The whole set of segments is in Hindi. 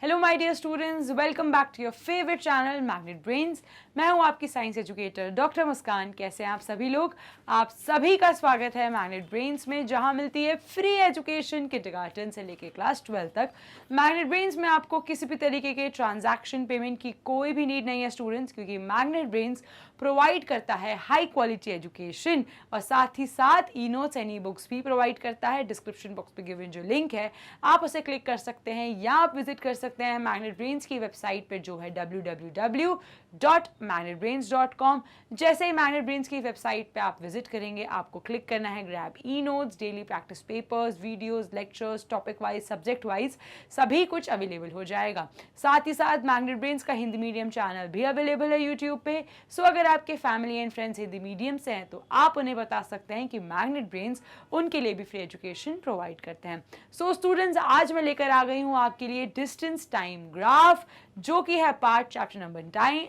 Hello my dear students, welcome back to your favourite channel magnet brains. मैं हूं आपकी साइंस एजुकेटर डॉक्टर मुस्कान। कैसे हैं आप सभी लोग? आप सभी का स्वागत है मैग्नेट ब्रेन्स में, जहां मिलती है फ्री एजुकेशन किंडरगार्टन से लेकर क्लास 12 तक। मैग्नेट ब्रेन्स में आपको किसी भी तरीके के ट्रांजैक्शन पेमेंट की कोई भी नीड नहीं है स्टूडेंट्स, क्योंकि मैग्नेट ब्रेन्स प्रोवाइड करता है हाई क्वालिटी एजुकेशन और साथ ही साथ e notes and e books भी प्रोवाइड करता है। डिस्क्रिप्शन बॉक्स पे गिवन जो लिंक है आप उसे क्लिक कर सकते हैं या आप विजिट कर सकते हैं मैग्नेट ब्रेन्स की वेबसाइट पे जो है www.magnetbrains.com। जैसे ही मैग्नेट ब्रेन्स की वेबसाइट पे आप विजिट करेंगे आपको क्लिक करना है grab e notes, daily practice papers, videos, lectures, topic wise, subject wise सभी कुछ अवेलेबल हो जाएगा। साथ ही साथ मैग्नेट ब्रेन्स का हिंदी मीडियम चैनल भी अवेलेबल है यूट्यूब पे। सो अगर आपके family and friends Hindi medium से हैं तो आप उन्हें बता सकते हैं कि मैग्नेट ब्रेन्स उनके लिए भी फ्री एजुकेशन प्रोवाइड करते हैं। सो स्टूडेंट्स, आज मैं लेकर आ गई हूँ आपके लिए डिस्टेंस टाइम ग्राफ, जो कि है part chapter number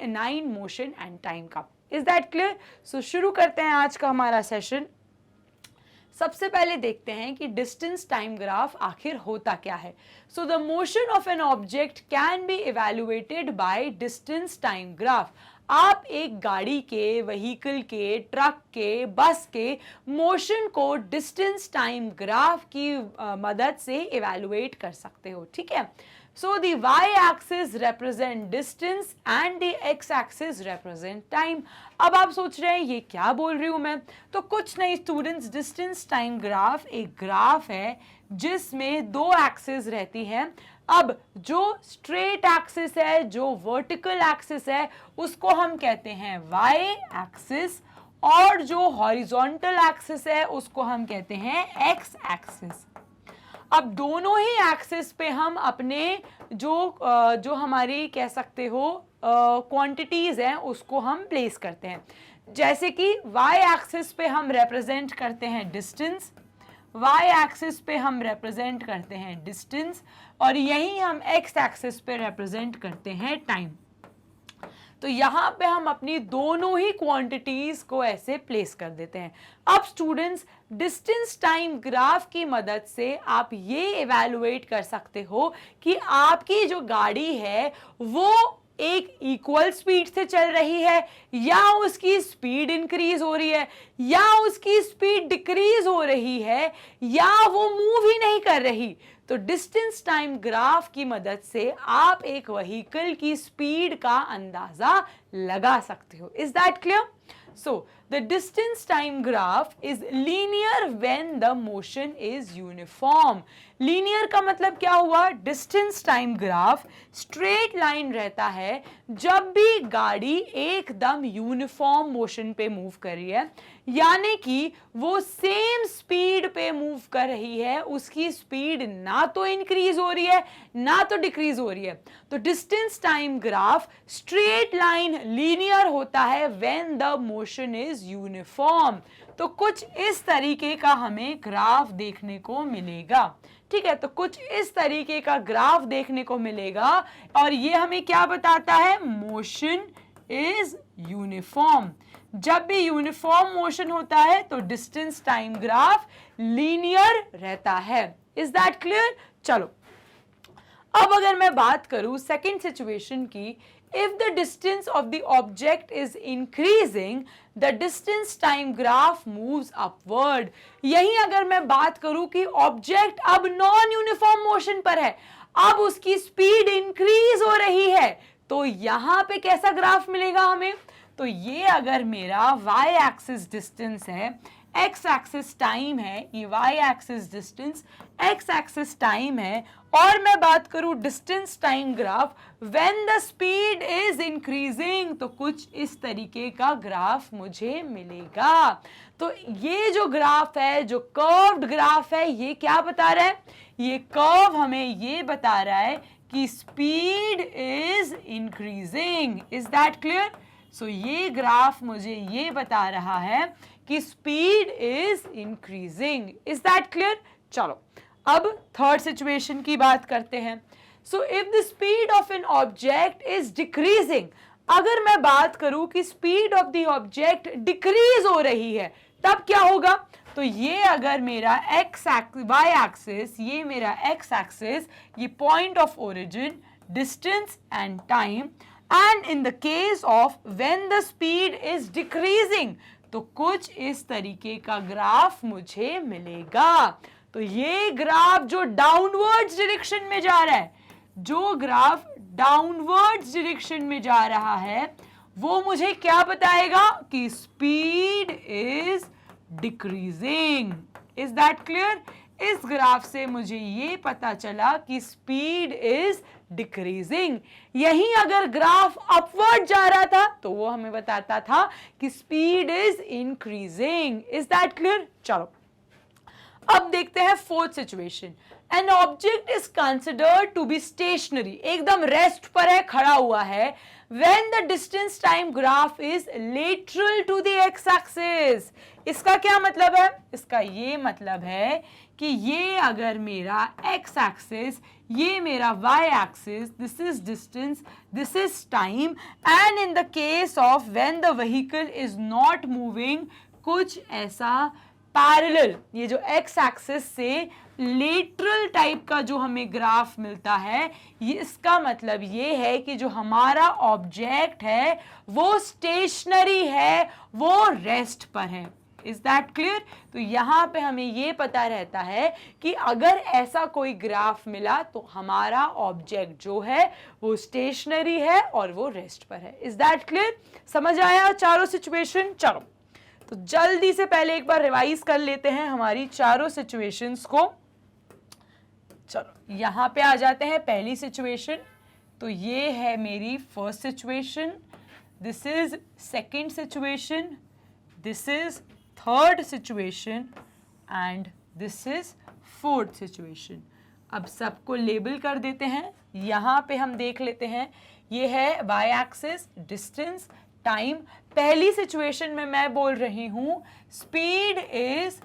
9 motion and time का। Is that clear? सो शुरू करते हैं आज का हमारा सेशन। सबसे पहले देखते हैं कि डिस्टेंस टाइम ग्राफ आखिर होता क्या है। So the motion of an object can be evaluated by distance time graph. आप एक गाड़ी के, व्हीकल के, ट्रक के, बस के मोशन को डिस्टेंस टाइम ग्राफ की मदद से इवैल्यूएट कर सकते हो। ठीक है। So the y-axis represent distance and the x-axis represent time। अब आप सोच रहे हैं ये क्या बोल रही हूं मैं? तो कुछ नहीं स्टूडेंट्स, डिस्टेंस टाइम ग्राफ एक ग्राफ है जिसमें दो एक्सिस रहती हैं। अब जो स्ट्रेट एक्सिस है, जो वर्टिकल एक्सिस है, उसको हम कहते हैं y एक्सिस, और जो हॉरिजॉन्टल एक्सिस है उसको हम कहते हैं x एक्सिस। अब दोनों ही एक्सिस पे हम अपने जो हमारी कह सकते हो क्वांटिटीज हैं उसको हम प्लेस करते हैं। जैसे कि y एक्सिस पे हम रिप्रेजेंट करते हैं डिस्टेंस, y एक्सिस पे हम रिप्रेजेंट करते हैं डिस्टेंस, और यही हम x एक्सिस पे रिप्रेजेंट करते हैं टाइम। तो यहाँ पे हम अपनी दोनों ही क्वांटिटीज को ऐसे प्लेस कर देते हैं। अब स्टूडेंट्स, डिस्टेंस टाइम ग्राफ की मदद से आप ये इवैल्यूएट कर सकते हो कि आपकी जो गाड़ी है वो एक इक्वल स्पीड से चल रही है, या उसकी स्पीड इंक्रीज हो रही है, या उसकी स्पीड डिक्रीज हो रही है, या वो मूव ही नहीं कर रही। तो डिस्टेंस टाइम ग्राफ की मदद से आप एक व्हीकल की स्पीड का अंदाजा लगा सकते हो। Is that clear? So the distance time graph is linear when the motion is uniform। Linear का मतलब क्या हुआ? Distance time graph straight line रहता है जब भी गाड़ी एकदम यूनिफॉर्म मोशन पे मूव कर रही है, यानी कि वो सेम स्पीड पे मूव कर रही है, उसकी स्पीड ना तो इंक्रीज हो रही है ना तो डिक्रीज हो रही है। तो distance time graph straight line linear होता है when the motion is uniform. तो कुछ इस तरीके का हमें ग्राफ देखने को मिलेगा। ठीक है, तो कुछ इस तरीके का ग्राफ देखने को मिलेगा, और ये हमें क्या बताता है? Motion is uniform. जब भी यूनिफॉर्म मोशन होता है तो डिस्टेंस टाइम ग्राफ लीनियर रहता है। Is that clear? चलो, अब अगर मैं बात करूं सेकेंड सिचुएशन की, if the distance of the object is increasing, the distance time graph moves upward। यही अगर मैं बात करूं कि ऑब्जेक्ट अब नॉन यूनिफॉर्म मोशन पर है, अब उसकी स्पीड इंक्रीज हो रही है, तो यहां पे कैसा ग्राफ मिलेगा हमें? तो ये अगर मेरा y एक्सिस डिस्टेंस है, x एक्सिस टाइम है, ये y axis distance, x axis time है, और मैं बात करूं distance time graph when the speed is increasing, तो कुछ इस तरीके का ग्राफ मुझे मिलेगा। तो ये जो ग्राफ है, जो कर्व्ड ग्राफ है, ये क्या बता रहा है? ये कर्व हमें ये बता रहा है कि speed is increasing. Is that clear? So ये ग्राफ मुझे ये बता रहा है कि speed is increasing. Is that clear? चलो, अब थर्ड सिचुएशन की बात करते हैं। So if the speed of an object is decreasing, अगर मैं बात करूं कि speed of the object decrease हो रही है, तब क्या होगा? तो ये अगर मेरा y एक्सिस, ये मेरा x एक्सिस, ये point of origin distance and time, and in the case of when the speed is decreasing, तो कुछ इस तरीके का ग्राफ मुझे मिलेगा। तो ये ग्राफ जो डाउनवर्ड्स डायरेक्शन में जा रहा है, जो ग्राफ डाउनवर्ड्स डायरेक्शन में जा रहा है, वो मुझे क्या बताएगा कि speed is decreasing. Is that clear? इस ग्राफ से मुझे ये पता चला कि स्पीड इज डिक्रीजिंग। यही अगर ग्राफ अपवर्ड जा रहा था तो वो हमें बताता था कि speed is increasing. Is that clear? चलो अब देखते हैं fourth situation. An object is considered to be stationary, एकदम रेस्ट पर है, खड़ा हुआ है, when the distance time graph is lateral to the x axis। इसका क्या मतलब है? इसका ये मतलब है कि ये अगर मेरा x axis, ये मेरा y axis, this is distance, this is time, and in the case of when the vehicle is not moving, कुछ ऐसा पैरेलल, ये जो x एक्सिस से लेटरल टाइप का जो हमें ग्राफ मिलता है, ये इसका मतलब ये है कि जो हमारा ऑब्जेक्ट है वो स्टेशनरी है, वो रेस्ट पर है। Is that clear? तो यहाँ पे हमें ये पता रहता है कि अगर ऐसा कोई ग्राफ मिला तो हमारा ऑब्जेक्ट जो है वो स्टेशनरी है और वो रेस्ट पर है। Is that clear? समझ आया चारों सिचुएशन? चलो तो जल्दी से पहले एक बार रिवाइज कर लेते हैं हमारी चारों सिचुएशंस को। चलो यहां पे आ जाते हैं पहली सिचुएशन। तो ये है मेरी first situation, this is second situation, this is third situation and this is fourth situation. अब सबको लेबल कर देते हैं। यहां पे हम देख लेते हैं, ये है वाई एक्सिस, डिस्टेंस, टाइम। पहली सिचुएशन में मैं बोल रही हूं स्पीड इज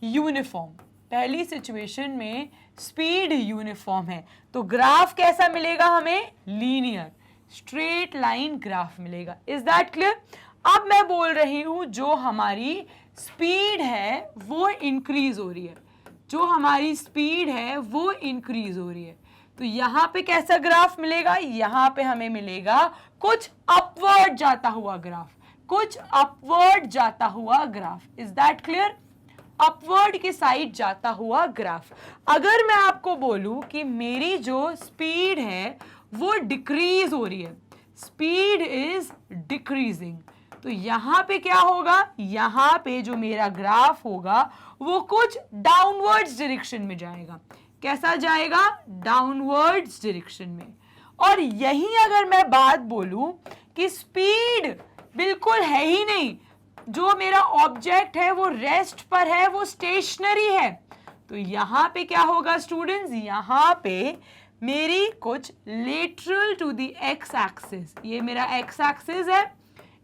यूनिफॉर्म। पहली सिचुएशन में स्पीड यूनिफॉर्म है, तो ग्राफ कैसा मिलेगा हमें? लीनियर स्ट्रेट लाइन ग्राफ मिलेगा। Is that clear? अब मैं बोल रही हूं जो हमारी स्पीड है वो इंक्रीज हो रही है, जो हमारी स्पीड है वो इंक्रीज हो रही है, तो यहां पे कैसा ग्राफ मिलेगा? यहां पे हमें मिलेगा कुछ अपवर्ड जाता हुआ ग्राफ, कुछ अपवर्ड जाता हुआ graph. Is that clear? Upward की साइड जाता हुआ ग्राफ। अगर मैं आपको बोलूं कि मेरी जो स्पीड है वो डिक्रीज हो रही है, स्पीड इज डिक्रीजिंग, तो यहां पे क्या होगा? यहां पे जो मेरा ग्राफ होगा वो कुछ डाउनवर्ड्स डायरेक्शन में जाएगा। कैसा जाएगा? डाउनवर्ड्स डायरेक्शन में। और यही अगर मैं बात बोलूं कि स्पीड बिल्कुल है ही नहीं, जो मेरा ऑब्जेक्ट है वो रेस्ट पर है, वो स्टेशनरी है, तो यहां पे क्या होगा स्टूडेंट्स? यहां पे मेरी कुछ lateral to the X axis, ये मेरा एक्स एक्सिस है,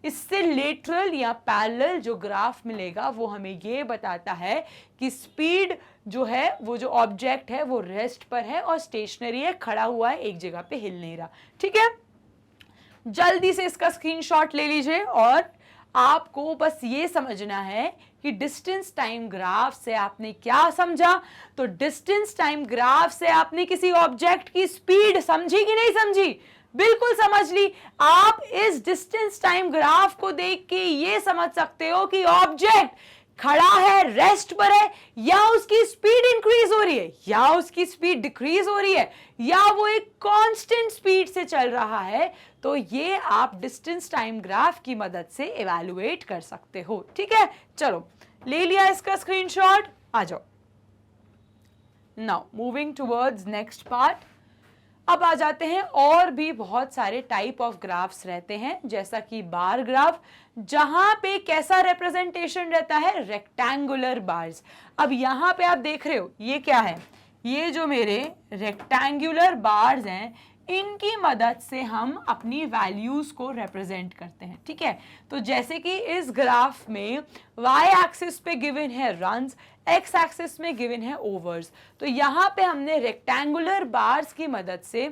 इससे लेटरल या पैरेलल जो ग्राफ मिलेगा वो हमें ये बताता है कि स्पीड जो है, वो जो ऑब्जेक्ट है वो रेस्ट पर है और स्टेशनरी है, खड़ा हुआ है, एक जगह पे हिल नहीं रहा। ठीक है, जल्दी से इसका स्क्रीनशॉट ले लीजिए और आपको बस ये समझना है कि डिस्टेंस टाइम ग्राफ से आपने क्या समझा। तो डिस्टेंस टाइम ग्राफ से आपने किसी ऑब्जेक्ट की स्पीड समझी कि नहीं समझी? बिल्कुल समझ ली। आप इस डिस्टेंस टाइम ग्राफ को देख के ये समझ सकते हो कि ऑब्जेक्ट खड़ा है, रेस्ट पर है, या उसकी स्पीड इंक्रीज हो रही है, या उसकी स्पीड डिक्रीज हो रही है, या वो एक कांस्टेंट स्पीड से चल रहा है। तो ये आप डिस्टेंस टाइम ग्राफ की मदद से इवैल्यूएट कर सकते हो। ठीक है, चलो ले लिया इसका स्क्रीनशॉट, आ जाओ। Now moving towards next part. अब आ जाते हैं, और भी बहुत सारे टाइप ऑफ ग्राफ्स रहते हैं, जैसा कि बार ग्राफ, जहां पे कैसा रिप्रेजेंटेशन रहता है? Rectangular bars. अब यहां पे आप देख रहे हो ये क्या है? ये जो मेरे रेक्टेंगुलर बार्स हैं, इनकी मदद से हम अपनी वैल्यूज को रिप्रेजेंट करते हैं। ठीक है, तो जैसे कि इस ग्राफ में वाई एक्सिस पे गिवन है रन्स, एक्स एक्सिस में गिवन है ओवर्स, तो यहां पे हमने रेक्टेंगुलर बार्स की मदद से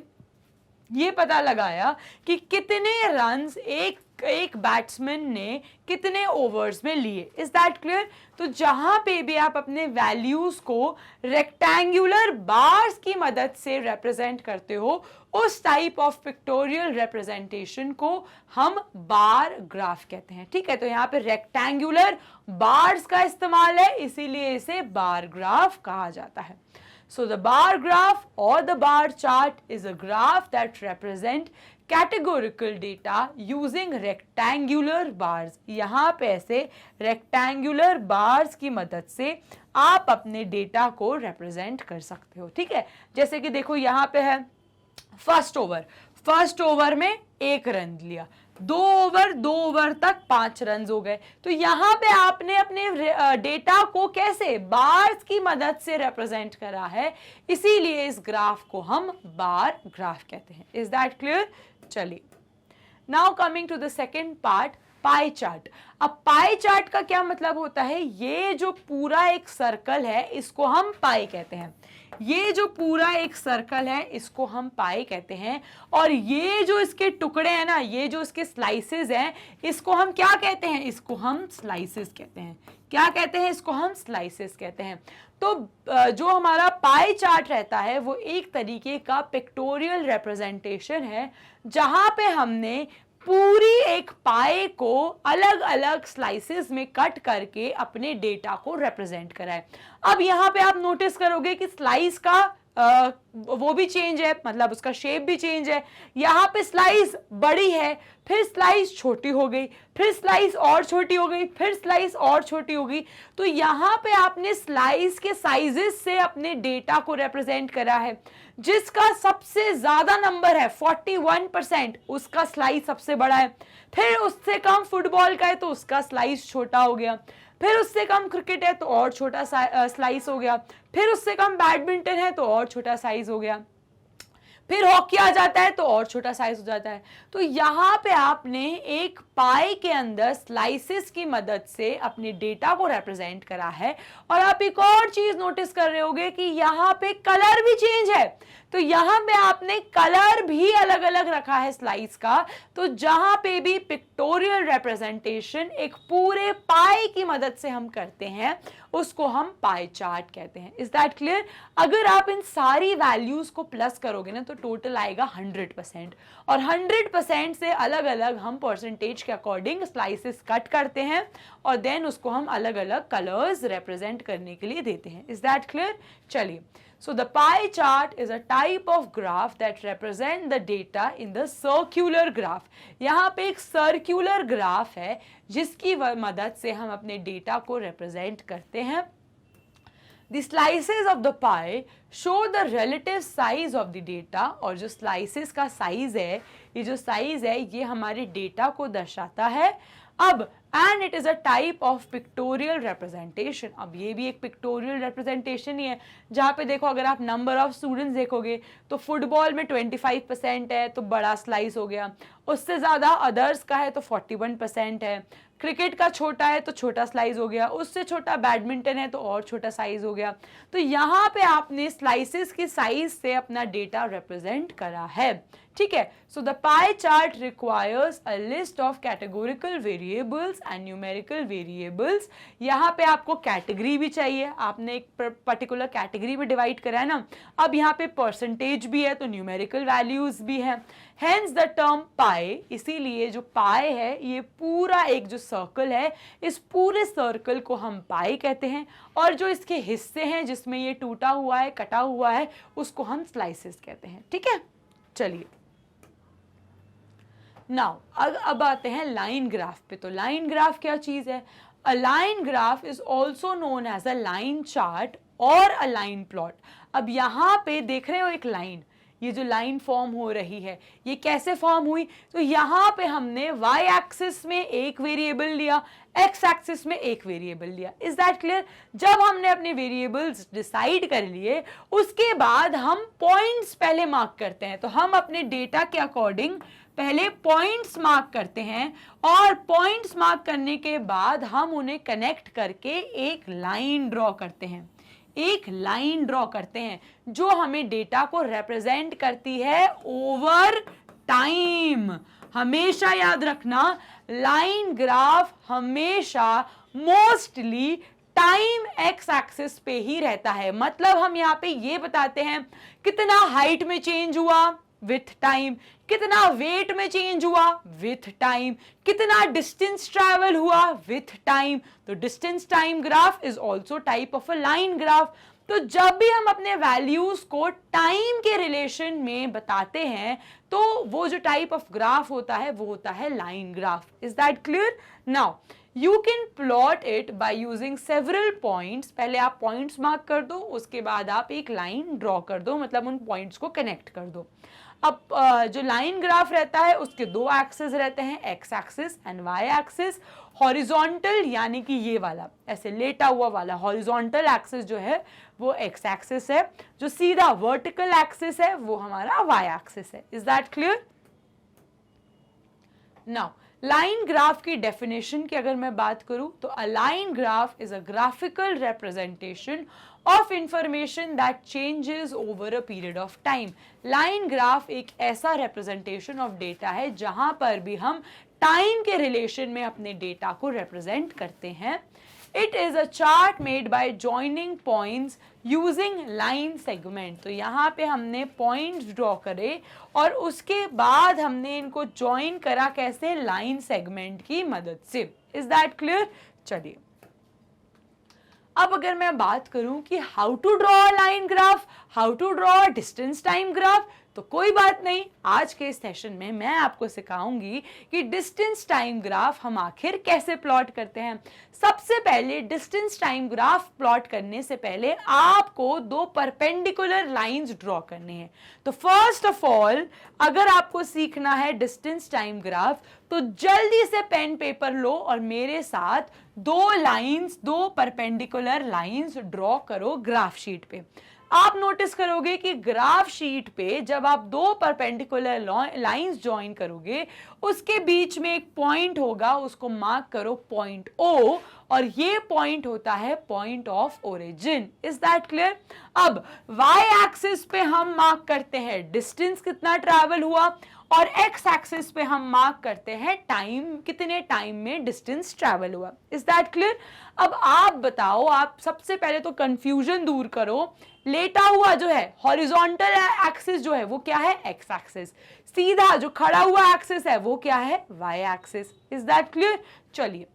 ये पता लगाया कि कितने रन्स एक एक बैट्समैन ने कितने ओवर्स में लिए। Is that clear? तो जहां पे भी आप अपने वैल्यूज को रेक्टेंगुलर बार्स की मदद से रिप्रेजेंट करते हो, उस टाइप ऑफ पिक्टोरियल रिप्रेजेंटेशन को हम बार ग्राफ कहते हैं। ठीक है, तो यहाँ पे रेक्टेंगुलर बार्स का इस्तेमाल है, इसीलिए इसे बार ग्राफ कहा जाता है। So the bar graph or the bar chart is a graph that represent categorical data using rectangular bars। यहाँ पे ऐसे rectangular bars की मदद से आप अपने डेटा को represent कर सकते हो। ठीक है, जैसे कि देखो यहाँ पे है फर्स्ट ओवर में 1 रन लिया, 2 ओवर तक 5 रन हो गए। तो यहां पे आपने अपने डेटा को कैसे बार्स की मदद से रिप्रेजेंट करा है, इसीलिए इस ग्राफ को हम बार ग्राफ कहते हैं। Is that clear? चलिए, now coming to the second part, pie chart. अब पाई चार्ट का क्या मतलब होता है? ये जो पूरा एक सर्कल है इसको हम पाई कहते हैं। ये जो पूरा एक सर्कल है इसको हम पाई कहते हैं, और ये जो इसके टुकड़े हैं ना, ये जो इसके स्लाइसेस हैं, इसको हम क्या कहते हैं? इसको हम स्लाइसेस कहते हैं। क्या कहते हैं? इसको हम स्लाइसेस कहते हैं। तो जो हमारा पाई चार्ट रहता है वो एक तरीके का पिक्टोरियल रिप्रेजेंटेशन है, जहां पे हमने पूरी एक पाए को अलग अलग स्लाइसेस में कट करके अपने डेटा को रिप्रेजेंट करा है। अब यहाँ पे आप नोटिस करोगे कि स्लाइस का वो भी चेंज है, मतलब उसका शेप भी चेंज है। यहाँ पे स्लाइस बड़ी है, फिर स्लाइस छोटी हो गई, फिर स्लाइस और छोटी हो गई, फिर स्लाइस और छोटी हो गई। तो यहाँ पे आपने स्लाइस के साइजेस से अपने डेटा को रिप्रेजेंट करा है। जिसका सबसे ज्यादा नंबर है 41%, उसका स्लाइस सबसे बड़ा है। फिर उससे कम फुटबॉल का है तो उसका स्लाइस छोटा हो गया। फिर उससे कम क्रिकेट है तो और छोटा स्लाइस हो गया। फिर उससे कम बैडमिंटन है तो और छोटा साइज हो गया। फिर हॉकी आ जाता है तो और छोटा साइज हो जाता है। तो यहाँ पे आपने एक पाई के अंदर स्लाइसेस की मदद से अपने डेटा को रिप्रेजेंट करा है। और आप एक और चीज नोटिस कर रहे होगे कि यहाँ पे कलर भी चेंज है। तो यहाँ पे आपने कलर भी अलग अलग रखा है स्लाइस का। तो जहां पे भी पिक्टोरियल रिप्रेजेंटेशन एक पूरे पाई की मदद से हम करते हैं, उसको हम पाई चार्ट कहते हैं। Is that clear? अगर आप इन सारी वैल्यूज को प्लस करोगे ना तो टोटल आएगा 100%, और 100% से अलग अलग हम परसेंटेज के अकॉर्डिंग स्लाइसेस कट करते हैं, और देन उसको हम अलग अलग कलर्स रिप्रेजेंट करने के लिए देते हैं। Is that clear? चलिए, so the pie chart is a type of graph that represent the data in the circular graph। यहाँ पे एक circular graph है जिसकी मदद से हम अपने डेटा को रिप्रेजेंट करते हैं। The slices of the pie show the relative size of the data। और जो slices का size है, ये जो size है ये हमारे डेटा को दर्शाता है। अब and it is a type of pictorial representation. अब ये भी एक पिक्टोरियल रिप्रेजेंटेशन ही है, जहाँ पे देखो अगर आप नंबर ऑफ स्टूडेंट्स देखोगे तो फुटबॉल में 25% है तो बड़ा स्लाइस हो गया, उससे ज़्यादा अदर्स का है तो 41% है, क्रिकेट का छोटा है तो छोटा स्लाइस हो गया, उससे छोटा बैडमिंटन है तो और छोटा साइज हो गया। तो यहाँ पे आपने स्लाइसेस के साइज से अपना डेटा रिप्रेजेंट करा है। ठीक है, so the pie chart requires a list of categorical variables and numerical variables. यहाँ पे आपको कैटेगरी भी चाहिए, आपने एक पर्टिकुलर कैटेगरी में डिवाइड करा है ना। अब यहाँ पे परसेंटेज भी है तो न्यूमेरिकल वैल्यूज भी है, हेंस द टर्म पाई। इसीलिए जो पाई है ये पूरा एक जो सर्कल है, इस पूरे सर्कल को हम पाई कहते हैं, और जो इसके हिस्से हैं जिसमें ये टूटा हुआ है, कटा हुआ है, उसको हम स्लाइसेस कहते हैं। ठीक है, चलिए नाउ अब आते हैं लाइन ग्राफ पे। तो लाइन ग्राफ क्या चीज है? A line graph is also known as a line chart और अ लाइन प्लॉट। अब यहाँ पे देख रहे हो एक लाइन, ये जो लाइन फॉर्म हो रही है ये कैसे फॉर्म हुई? तो यहाँ पे हमने y एक्सिस में एक वेरिएबल लिया, x एक्सिस में एक वेरिएबल लिया। Is that clear? जब हमने अपने वेरिएबल्स डिसाइड कर लिए उसके बाद हम पॉइंट्स पहले मार्क करते हैं। तो हम अपने डेटा के अकॉर्डिंग पहले पॉइंट्स मार्क करते हैं, और पॉइंट्स मार्क करने के बाद हम उन्हें कनेक्ट करके एक लाइन ड्रॉ करते हैं। एक लाइन ड्रॉ करते हैं जो हमें डेटा को रिप्रेजेंट करती है ओवर टाइम। हमेशा याद रखना, लाइन ग्राफ हमेशा मोस्टली टाइम एक्स एक्सिस पे ही रहता है। मतलब हम यहाँ पे ये बताते हैं कितना हाइट में चेंज हुआ विथ टाइम, कितना वेट में चेंज हुआ विथ टाइम, कितना डिस्टेंस ट्रैवल हुआ विथ टाइम। तो distance time graph is also type of a line graph. तो जब भी हम अपने वैल्यूज को टाइम के रिलेशन में बताते हैं तो वो जो टाइप ऑफ ग्राफ होता है वो होता है line graph. Is that clear? Now you can plot it by using several points. पहले आप पॉइंट्स मार्क कर दो, उसके बाद आप एक लाइन ड्रॉ कर दो, मतलब उन पॉइंट्स को कनेक्ट कर दो। अब जो लाइन ग्राफ रहता है उसके दो एक्सिस रहते हैं, X axis and Y axis. Horizontal यानी कि ये वाला ऐसे लेटा हुआ वाला हॉरिजॉन्टल एक्सिस जो है वो एक्स एक्सिस है, जो सीधा वर्टिकल एक्सिस है वो हमारा वाई एक्सिस है। Is that clear? Now line graph की डेफिनेशन की अगर मैं बात करूं तो अ line graph is a graphical representation of information that changes over a period of time. Line graph एक ऐसा रिप्रेजेंटेशन ऑफ डेटा है जहां पर भी हम टाइम के रिलेशन में अपने डेटा को रिप्रेजेंट करते हैं। It is a chart made by joining points using line segment. तो यहाँ पे हमने पॉइंट्स ड्रॉ करे और उसके बाद हमने इनको ज्वाइन करा कैसे? लाइन सेगमेंट की मदद से। Is that clear? चलिए अब अगर मैं बात करूं कि how to draw line graph, how to draw distance time graph, तो कोई बात नहीं, आज के इस सेशन में मैं आपको सिखाऊंगी कि डिस्टेंस टाइम ग्राफ हम आखिर कैसे प्लॉट करते हैं। सबसे पहले डिस्टेंस टाइम ग्राफ प्लॉट करने से पहले आपको दो परपेंडिकुलर लाइंस ड्रॉ करने हैं। तो फर्स्ट ऑफ ऑल अगर आपको सीखना है डिस्टेंस टाइम ग्राफ तो जल्दी से पेन पेपर लो और मेरे साथ दो लाइंस, दो परपेंडिकुलर लाइंस ड्रॉ करो ग्राफ शीट पे। आप नोटिस करोगे कि ग्राफ शीट पे जब आप दो परपेंडिकुलर लाइंस ज्वाइन करोगे उसके बीच में एक पॉइंट होगा, उसको मार्क करो पॉइंट O, और ये पॉइंट होता है point of origin. Is that clear? अब y एक्सिस पे हम मार्क करते हैं डिस्टेंस कितना ट्रैवल हुआ और x एक्सिस पे हम मार्क करते हैं टाइम, कितने टाइम में डिस्टेंस ट्रैवल हुआ। Is that clear? अब आप बताओ, आप सबसे पहले तो कंफ्यूजन दूर करो। लेटा हुआ जो है हॉरिजॉन्टल एक्सिस जो है वो क्या है? X axis. सीधा जो खड़ा हुआ एक्सिस है वो क्या है? Y axis. Is that clear? चलिए,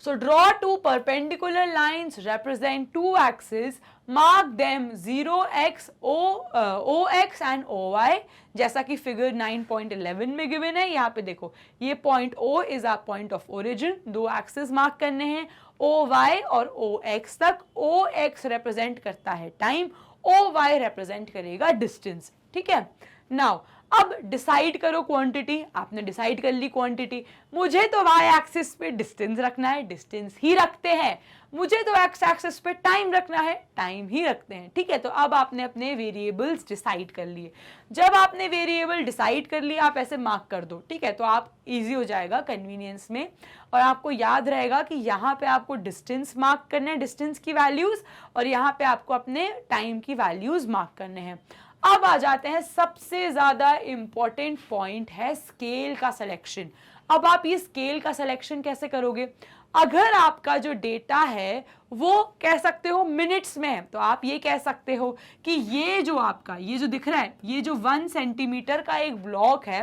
so draw two perpendicular lines represent two axes, mark them 0x ox and oy जैसा कि फिगर 9.11 में गिवन है। यहाँ पे देखो ये point O is a point of origin, दो एक्सिस मार्क करने हैं OY और OX तक। OX रिप्रेजेंट करता है टाइम, OY रिप्रेजेंट करेगा डिस्टेंस। ठीक है, नाउ अब डिसाइड करो क्वांटिटी। आपने डिसाइड कर ली क्वांटिटी। मुझे तो वाई एक्सिस पे डिस्टेंस रखना है, डिस्टेंस ही रखते हैं। मुझे तो एक्स एक्सिस पे टाइम रखना है, टाइम ही रखते हैं। ठीक है, तो अब आपने अपने वेरिएबल्स डिसाइड कर लिए। जब आपने वेरिएबल डिसाइड कर लिया आप ऐसे मार्क कर दो। ठीक है, तो आप इजी हो जाएगा कन्वीनियंस में, और आपको याद रहेगा कि यहाँ पे आपको डिस्टेंस मार्क करना है, डिस्टेंस की वैल्यूज, और यहाँ पे आपको अपने टाइम की वैल्यूज मार्क करने हैं। अब आ जाते हैं सबसे ज्यादा इंपॉर्टेंट पॉइंट है स्केल का सिलेक्शन। अब आप ये स्केल का सिलेक्शन कैसे करोगे? अगर आपका जो डेटा है वो कह सकते हो मिनट्स में है, तो आप ये कह सकते हो कि ये जो आपका ये जो दिख रहा है, ये जो 1 सेंटीमीटर का एक ब्लॉक है,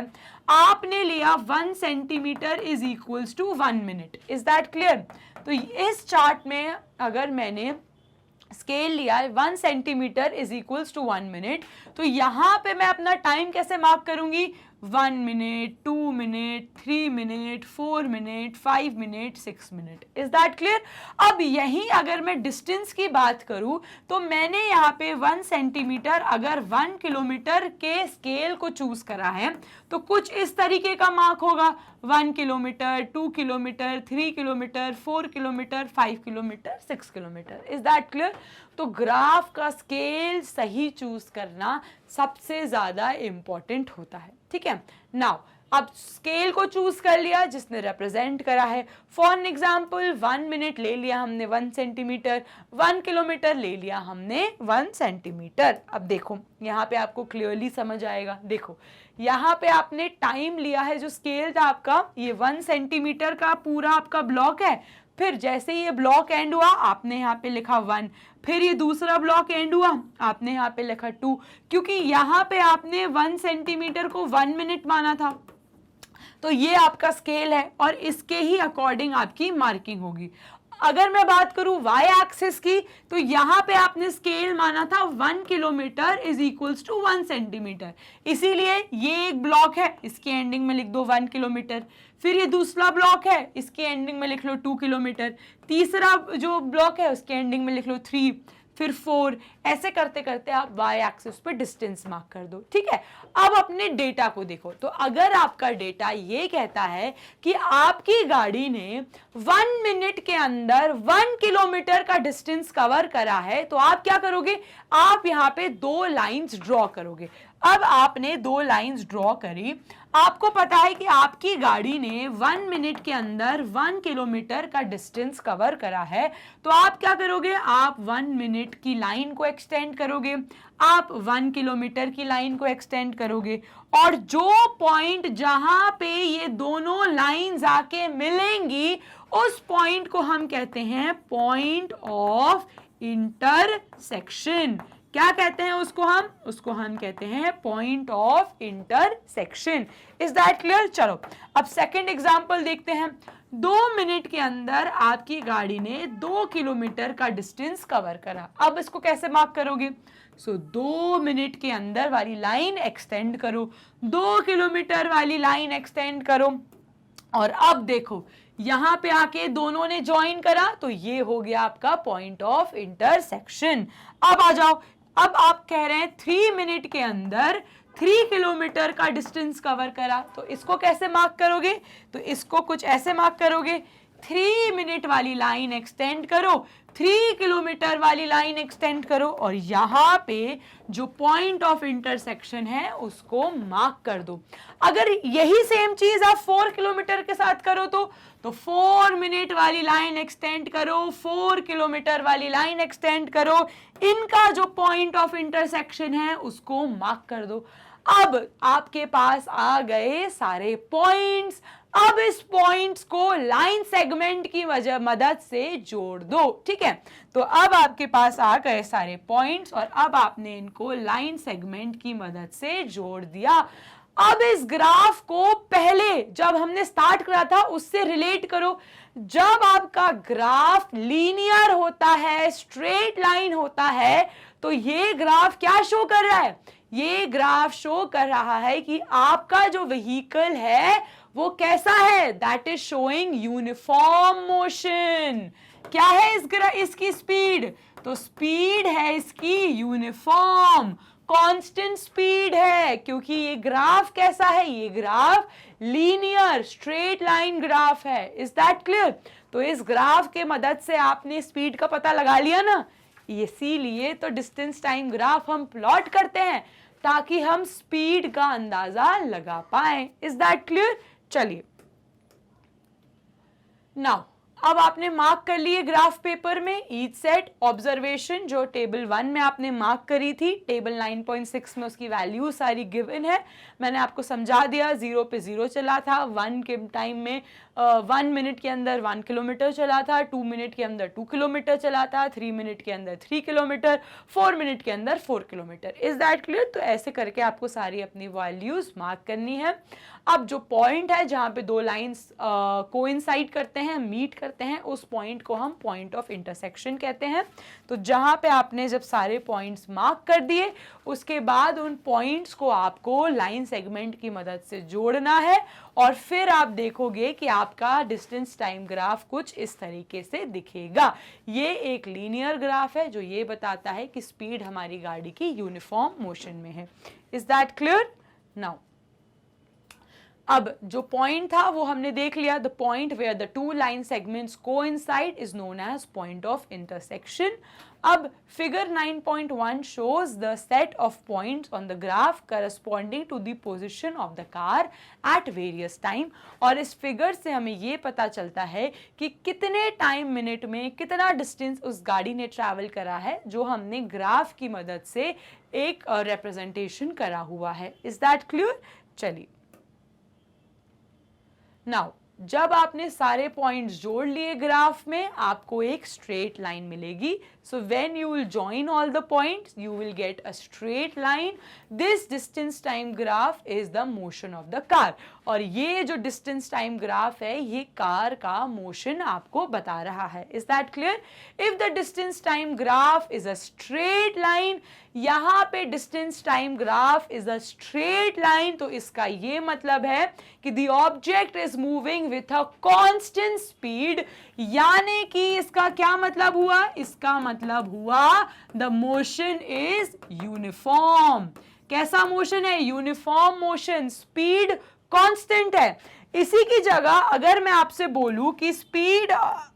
आपने लिया 1 centimetre is equals to 1 minute. Is that clear? तो इस चार्ट में अगर मैंने स्केल लिया है 1 centimetre is equals to 1 minute, तो यहां पे मैं अपना टाइम कैसे मार्क करूंगी? 1 minute, 2 minute, 3 minute, 4 minute, 5 minute, 6 minute. Is that clear? अब यही अगर मैं डिस्टेंस की बात करूं तो मैंने यहाँ पे 1 सेंटीमीटर अगर 1 किलोमीटर के स्केल को चूज करा है तो कुछ इस तरीके का मार्क होगा। 1 kilometre, 2 kilometre, 3 kilometre, 4 kilometre, 5 kilometre, 6 kilometre. Is that clear? तो ग्राफ का स्केल सही चूज करना सबसे ज्यादा इंपॉर्टेंट होता है। ठीक है, नाउ अब स्केल को चूज कर लिया जिसने रिप्रेजेंट करा है। फॉर एन एग्जाम्पल 1 मिनट ले लिया हमने 1 सेंटीमीटर, 1 किलोमीटर ले लिया हमने 1 सेंटीमीटर। अब देखो यहाँ पे आपको क्लियरली समझ आएगा। देखो यहाँ पे आपने टाइम लिया है, जो स्केल था आपका ये 1 सेंटीमीटर का पूरा आपका ब्लॉक है। फिर जैसे ये ब्लॉक एंड हुआ आपने यहाँ पे लिखा 1, फिर ये दूसरा ब्लॉक एंड हुआ आपने यहाँ पे लिखा 2, क्योंकि यहाँ पे आपने 1 सेंटीमीटर को 1 मिनट माना था। तो ये आपका स्केल है और इसके ही अकॉर्डिंग आपकी मार्किंग होगी। अगर मैं बात करूं y एक्सिस की, तो यहाँ पे आपने स्केल माना था 1 kilometre is equals to 1 centimetre, इसीलिए ये एक ब्लॉक है, इसके एंडिंग में लिख दो 1 किलोमीटर। फिर ये दूसरा ब्लॉक है, इसके एंडिंग में लिख लो 2 किलोमीटर। तीसरा जो ब्लॉक है उसके एंडिंग में लिख लो 3, फिर 4। ऐसे करते करते आप y एक्सिस पे डिस्टेंस मार्क कर दो। ठीक है, अब अपने डेटा को देखो। तो अगर आपका डेटा ये कहता है कि आपकी गाड़ी ने 1 मिनट के अंदर 1 किलोमीटर का डिस्टेंस कवर करा है, तो आप क्या करोगे, आप यहाँ पे 2 लाइंस ड्रॉ करोगे। अब आपने 2 लाइंस ड्रॉ करी, आपको पता है कि आपकी गाड़ी ने 1 मिनट के अंदर 1 किलोमीटर का डिस्टेंस कवर करा है, तो आप क्या करोगे, आप 1 मिनट की लाइन को एक्सटेंड करोगे, आप 1 किलोमीटर की लाइन को एक्सटेंड करोगे, और जो पॉइंट जहां पे ये दोनों लाइंस आके मिलेंगी उस पॉइंट को हम कहते हैं पॉइंट ऑफ इंटरसेक्शन। क्या कहते हैं उसको हम कहते हैं point of intersection. Is that clear? चलो अब सेकंड एग्जांपल देखते हैं। 2 मिनट के अंदर आपकी गाड़ी ने 2 किलोमीटर का डिस्टेंस कवर करा। अब इसको कैसे मार्क करोगे? 2 मिनट के अंदर वाली लाइन एक्सटेंड करो, 2 किलोमीटर वाली लाइन एक्सटेंड करो, और अब देखो यहां पे आके दोनों ने ज्वाइन करा, तो ये हो गया आपका पॉइंट ऑफ इंटरसेक्शन। अब आ जाओ, अब आप कह रहे हैं 3 मिनट के अंदर 3 किलोमीटर का डिस्टेंस कवर करा, तो इसको कैसे मार्क करोगे? तो इसको कुछ ऐसे मार्क करोगे, 3 मिनट वाली लाइन एक्सटेंड करो, 3 किलोमीटर वाली लाइन एक्सटेंड करो, और यहां पे जो पॉइंट ऑफ इंटरसेक्शन है उसको मार्क कर दो। अगर यही सेम चीज आप 4 किलोमीटर के साथ करो तो 4 मिनट वाली लाइन एक्सटेंड करो, 4 किलोमीटर वाली लाइन एक्सटेंड करो, इनका जो पॉइंट ऑफ इंटरसेक्शन है उसको मार्क कर दो। अब आपके पास आ गए सारे पॉइंट्स। अब इस पॉइंट्स को लाइन सेगमेंट की मदद से जोड़ दो। ठीक है, तो अब आपके पास आ गए सारे पॉइंट्स और अब आपने इनको लाइन सेगमेंट की मदद से जोड़ दिया। अब इस ग्राफ को पहले जब हमने स्टार्ट करा था उससे रिलेट करो। जब आपका ग्राफ लीनियर होता है, स्ट्रेट लाइन होता है, तो ये ग्राफ क्या शो कर रहा है? ये ग्राफ शो कर रहा है कि आपका जो व्हीकल है वो कैसा है, that is showing uniform motion. क्या है इसकी स्पीड? तो स्पीड है इसकी यूनिफॉर्म, कांस्टेंट स्पीड है, क्योंकि ये ग्राफ कैसा है, ये graph linear straight line graph है। Is that clear? तो इस ग्राफ के मदद से आपने स्पीड का पता लगा लिया ना, इसीलिए तो डिस्टेंस टाइम ग्राफ हम प्लॉट करते हैं ताकि हम स्पीड का अंदाजा लगा पाए। Is that clear? चलिए नाउ अब आपने मार्क कर लिए ग्राफ पेपर में ईच सेट ऑब्जर्वेशन जो टेबल 1 में आपने मार्क करी थी, टेबल 9.6 में उसकी वैल्यू सारी गिवन है। मैंने आपको समझा दिया, 0 पे 0 चला था, 1 के टाइम में 1 मिनट के अंदर 1 किलोमीटर चला था, 2 मिनट के अंदर 2 किलोमीटर चला था, 3 मिनट के अंदर 3 किलोमीटर, 4 मिनट के अंदर 4 किलोमीटर। Is that clear? तो ऐसे करके आपको सारी अपनी वैल्यूज मार्क करनी है। अब जो पॉइंट है जहां पे 2 लाइंस कोइंसाइड करते हैं, मीट करते हैं, उस पॉइंट को हम पॉइंट ऑफ इंटरसेक्शन कहते हैं। तो जहां पे आपने जब सारे पॉइंट्स मार्क कर दिए उसके बाद उन पॉइंट्स को आपको लाइन सेगमेंट की मदद से जोड़ना है और फिर आप देखोगे कि आपका डिस्टेंस टाइम ग्राफ कुछ इस तरीके से दिखेगा। ये एक लीनियर ग्राफ है जो ये बताता है कि स्पीड हमारी गाड़ी की यूनिफॉर्म मोशन में है। Is that clear? नाउ अब जो पॉइंट था वो हमने देख लिया, the point where the two line segments coincide is known as point of intersection. अब figure 9.1 shows the set of points on the graph corresponding to the position of the car at various time। और इस फिगर से हमें ये पता चलता है कि कितने टाइम मिनट में कितना डिस्टेंस उस गाड़ी ने ट्रैवल करा है, जो हमने ग्राफ की मदद से एक रिप्रेजेंटेशन करा हुआ है। Is that clear? चलिए, नाउ जब आपने सारे पॉइंट्स जोड़ लिए ग्राफ में, आपको एक स्ट्रेट लाइन मिलेगी। So when you will join all the points you will get a straight line. This distance time graph is the motion of the car. और ये जो डिस्टेंस टाइम ग्राफ है ये कार का मोशन आपको बता रहा है। Is that clear? If the distance time graph is a straight line, यहां पे distance time graph is a straight line, तो इसका ये मतलब है कि the object is moving with a constant speed. यानी कि इसका क्या मतलब हुआ? इसका मतलब हुआ द मोशन इज यूनिफॉर्म। कैसा मोशन है? यूनिफॉर्म मोशन, स्पीड कांस्टेंट है। इसी की जगह अगर मैं आपसे बोलूं कि स्पीड,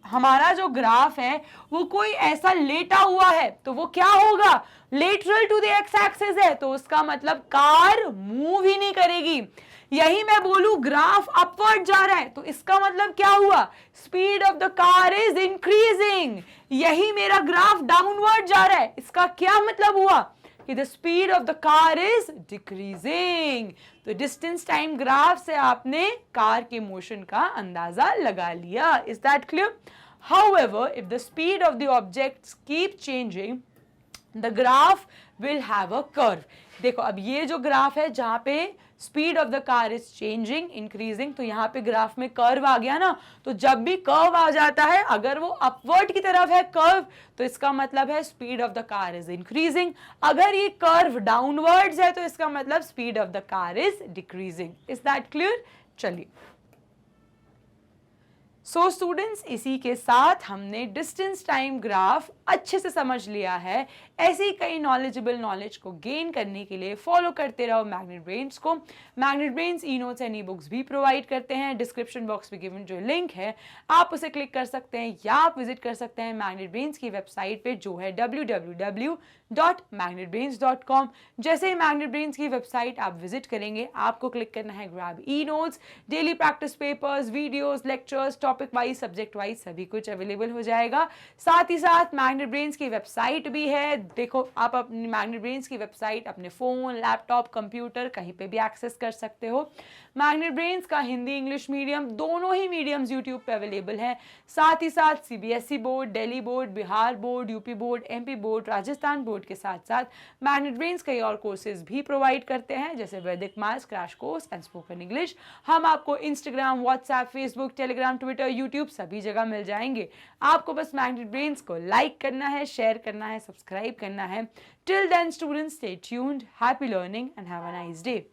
हमारा जो ग्राफ है वो कोई ऐसा लेटा हुआ है, तो वो क्या होगा? Lateral to the X axis है, तो उसका मतलब कार मूव ही नहीं करेगी। यही मैं बोलूं ग्राफ अपवर्ड जा रहा है, तो इसका मतलब क्या हुआ? Speed of the car is increasing. यही मेरा ग्राफ डाउनवर्ड जा रहा है, इसका क्या मतलब हुआ? कि the speed of the car is decreasing. तो डिस्टेंस टाइम ग्राफ से आपने कार के मोशन का अंदाजा लगा लिया। Is that clear? However, if the speed of the objects keep changing, the graph will have a curve। देखो अब ये जो ग्राफ है जहां पे speed of the car is changing, increasing, तो यहाँ पे ग्राफ में कर्व आ गया ना। तो जब भी कर्व आ जाता है, अगर वो अपवर्ड की तरफ है कर्व, तो इसका मतलब है speed of the car is increasing. अगर ये कर्व डाउनवर्ड्स है, तो इसका मतलब speed of the car is decreasing. Is that clear? चलिए, सो स्टूडेंट्स, इसी के साथ हमने डिस्टेंस टाइम ग्राफ अच्छे से समझ लिया है। ऐसी कई नॉलेजेबल नॉलेज को गेन करने के लिए फॉलो करते रहो मैग्नेट ब्रेन्स को। Magnet brains e notes and e books भी प्रोवाइड करते हैं। डिस्क्रिप्शन बॉक्स में गिवन जो लिंक है आप उसे क्लिक कर सकते हैं, या आप विजिट कर सकते हैं मैग्नेट ब्रेन्स की वेबसाइट पे जो है www.magnetbrains.com। जैसे ही मैग्नेट ब्रेन्स की वेबसाइट आप विजिट करेंगे, आपको क्लिक करना है grab e notes, daily practice papers, videos, lectures, topic wise, subject wise सभी कुछ अवेलेबल हो जाएगा। साथ ही साथ मैग्नेट ब्रेन्स की वेबसाइट भी है। देखो, आप अपनी मैग्नेट ब्रेन्स की वेबसाइट अपने फोन, लैपटॉप, कंप्यूटर कहीं पे भी एक्सेस कर सकते हो। मैग्नेट ब्रेन्स का हिंदी इंग्लिश मीडियम दोनों ही मीडियम्स यूट्यूब पे अवेलेबल है। साथ ही साथ CBSE board, Delhi board, Bihar board, UP board, MP board, Rajasthan board के साथ साथ मैग्नेट ब्रेन्स कई और कोर्सेज भी प्रोवाइड करते हैं, जैसे वैदिक maths crash course and spoken English. हम आपको Instagram, WhatsApp, Facebook, Telegram, Twitter, YouTube सभी जगह मिल जाएंगे। आपको बस मैग्नेट ब्रेन्स को लाइक करना है, शेयर करना है, सब्सक्राइब करना है। Till then students, stay tuned, happy learning and have a nice day.